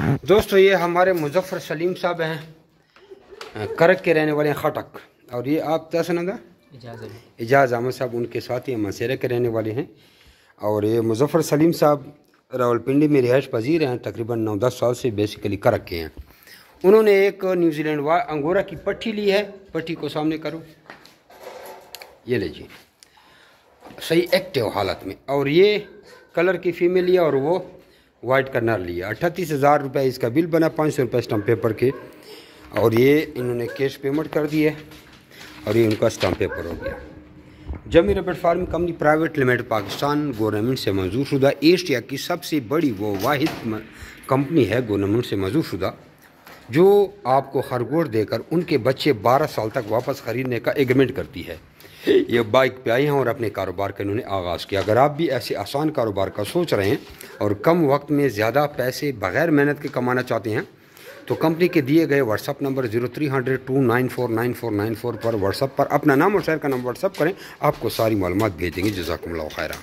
दोस्तों ये हमारे मुजफ्फर सलीम साहब हैं, करक के रहने वाले हैं खटक। और ये आप क्या सुना इजाज़ अहमद साहब उनके साथ ही मसेरे के रहने वाले हैं। और ये मुजफ्फर सलीम साहब रावलपिंडी में रिहाइश पजीर हैं, तकरीबन 9-10 साल से बेसिकली करक के हैं। उन्होंने एक न्यूजीलैंड अंगोरा की पट्टी ली है। पट्टी को सामने करो, ये लीजिए, सही एक्टिव हालत में। और ये कलर की फ़ीमेल लिया और वो वाइट का नर लिया। 38,000 रुपये इसका बिल बना, 500 रुपये स्टम्प पेपर के। और ये इन्होंने कैश पेमेंट कर दी है और ये उनका स्टम्प पेपर हो गया। जमी rubber farm company private limited Pakistan government से मंजूर शुदा एशिया की सबसे बड़ी वो वाहिद कंपनी है गवर्नमेंट से मंजूर शुदा, जो आपको खरगोश देकर उनके बच्चे 12 साल तक वापस ख़रीदने का एग्रीमेंट करती है। ये बाइक पे आए हैं और अपने कारोबार का इन्होंने आगाज़ किया। अगर आप भी ऐसे आसान कारोबार का सोच रहे हैं और कम वक्त में ज़्यादा पैसे बग़ैर मेहनत के कमाना चाहते हैं तो कंपनी के दिए गए व्हाट्सअप नंबर 0300-294-9494 पर व्हाट्सअप पर अपना नाम और शहर का नाम व्हाट्सअप करें, आपको सारी मालूमात भेजेंगे। जज़ाकुमुल्लाह खैरा।